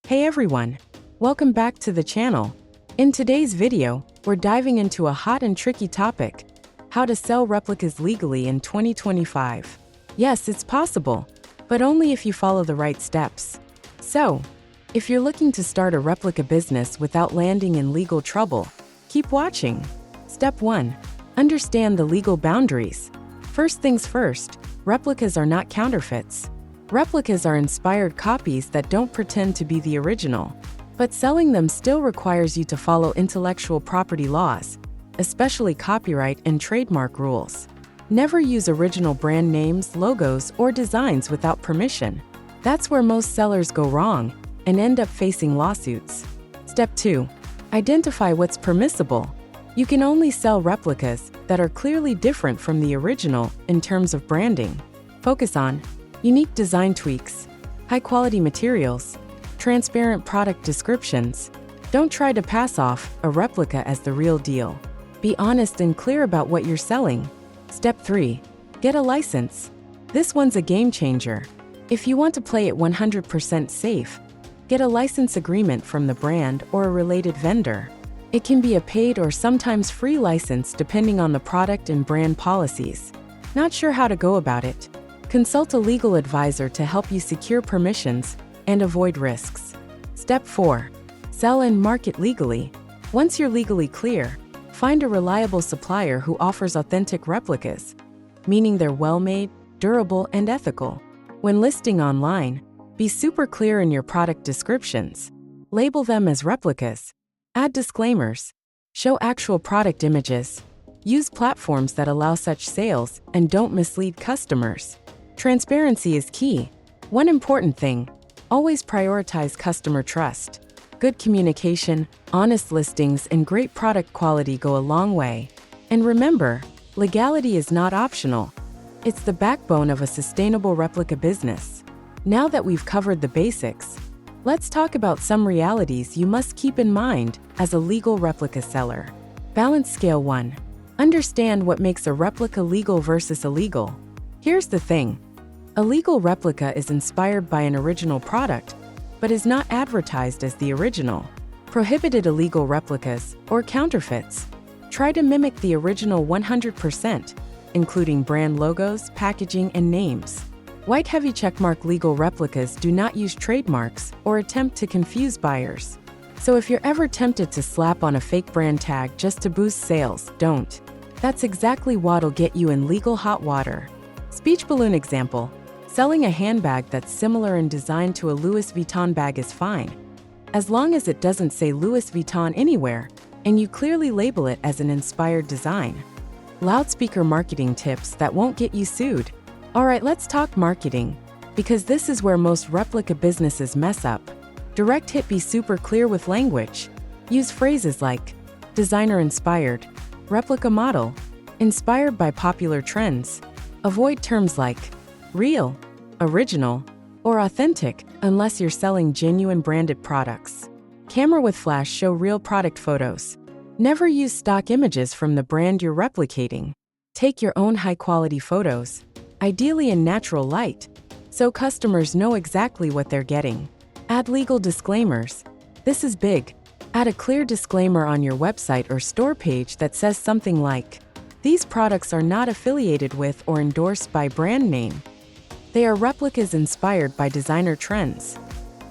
Hey everyone! Welcome back to the channel. In today's video, we're diving into a hot and tricky topic: how to sell replicas legally in 2025. Yes, it's possible, but only if you follow the right steps. So, if you're looking to start a replica business without landing in legal trouble, keep watching. Step 1. Understand the legal boundaries. First things first, replicas are not counterfeits. Replicas are inspired copies that don't pretend to be the original. But selling them still requires you to follow intellectual property laws, especially copyright and trademark rules. Never use original brand names, logos, or designs without permission. That's where most sellers go wrong and end up facing lawsuits. Step 2. Identify what's permissible. You can only sell replicas that are clearly different from the original in terms of branding. Focus on unique design tweaks, high-quality materials, transparent product descriptions. Don't try to pass off a replica as the real deal. Be honest and clear about what you're selling. Step 3. Get a license. This one's a game changer. If you want to play it 100% safe, get a license agreement from the brand or a related vendor. It can be a paid or sometimes free license depending on the product and brand policies. Not sure how to go about it? Consult a legal advisor to help you secure permissions and avoid risks. Step 4. Sell and market legally. Once you're legally clear, find a reliable supplier who offers authentic replicas, meaning they're well-made, durable, and ethical. When listing online, be super clear in your product descriptions. Label them as replicas. Add disclaimers. Show actual product images. Use platforms that allow such sales and don't mislead customers. Transparency is key. One important thing: always prioritize customer trust. Good communication, honest listings, and great product quality go a long way. And remember, legality is not optional. It's the backbone of a sustainable replica business. Now that we've covered the basics, let's talk about some realities you must keep in mind as a legal replica seller. Balance Scale 1. Understand what makes a replica legal versus illegal. Here's the thing. A legal replica is inspired by an original product, but is not advertised as the original. Prohibited illegal replicas, or counterfeits, try to mimic the original 100%, including brand logos, packaging, and names. White heavy checkmark legal replicas do not use trademarks or attempt to confuse buyers. So if you're ever tempted to slap on a fake brand tag just to boost sales, don't. That's exactly what'll get you in legal hot water. Speech balloon example. Selling a handbag that's similar in design to a Louis Vuitton bag is fine, as long as it doesn't say Louis Vuitton anywhere and you clearly label it as an inspired design. Loudspeaker marketing tips that won't get you sued. Alright, let's talk marketing, because this is where most replica businesses mess up. Direct hit: be super clear with language. Use phrases like designer inspired, replica model, inspired by popular trends. Avoid terms like real, original, or authentic unless you're selling genuine branded products. Camera with flash: show real product photos. Never use stock images from the brand you're replicating. Take your own high-quality photos, ideally in natural light, so customers know exactly what they're getting. Add legal disclaimers. This is big. Add a clear disclaimer on your website or store page that says something like, "These products are not affiliated with or endorsed by brand name. They are replicas inspired by designer trends."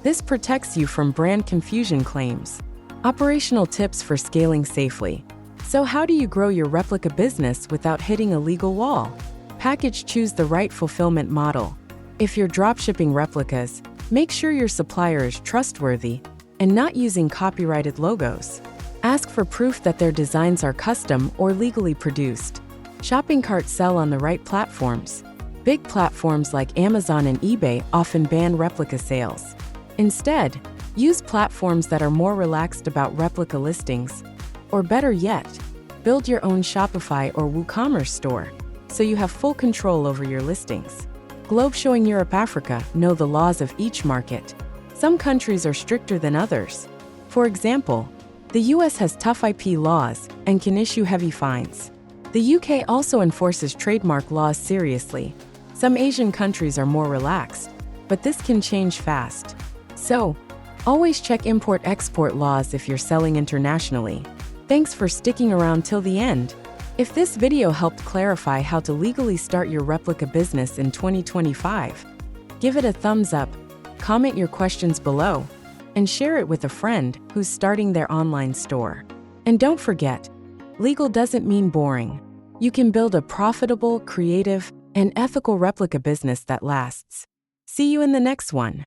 This protects you from brand confusion claims. Operational tips for scaling safely. So how do you grow your replica business without hitting a legal wall? Package: choose the right fulfillment model. If you're dropshipping replicas, make sure your supplier is trustworthy and not using copyrighted logos. Ask for proof that their designs are custom or legally produced. Shopping cart: sell on the right platforms. Big platforms like Amazon and eBay often ban replica sales. Instead, use platforms that are more relaxed about replica listings. Or better yet, build your own Shopify or WooCommerce store, so you have full control over your listings. Globe showing: Europe, Africa, know the laws of each market. Some countries are stricter than others. For example, the US has tough IP laws and can issue heavy fines. The UK also enforces trademark laws seriously. Some Asian countries are more relaxed, but this can change fast. So, Always check import-export laws if you're selling internationally. Thanks for sticking around till the end. If this video helped clarify how to legally start your replica business in 2025, give it a thumbs up, comment your questions below, and share it with a friend who's starting their online store. And don't forget, legal doesn't mean boring. You can build a profitable, creative, and ethical replica business that lasts. See you in the next one.